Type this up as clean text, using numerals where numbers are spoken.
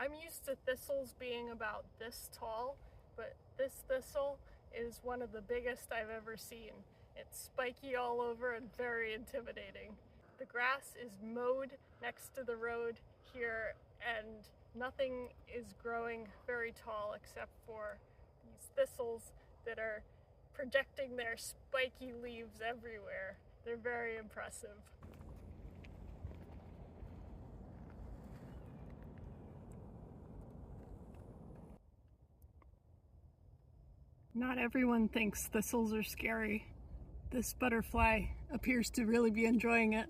I'm used to thistles being about this tall, but this thistle is one of the biggest I've ever seen. It's spiky all over and very intimidating. The grass is mowed next to the road here, and nothing is growing very tall except for these thistles that are projecting their spiky leaves everywhere. They're very impressive. Not everyone thinks thistles are scary. This butterfly appears to really be enjoying it.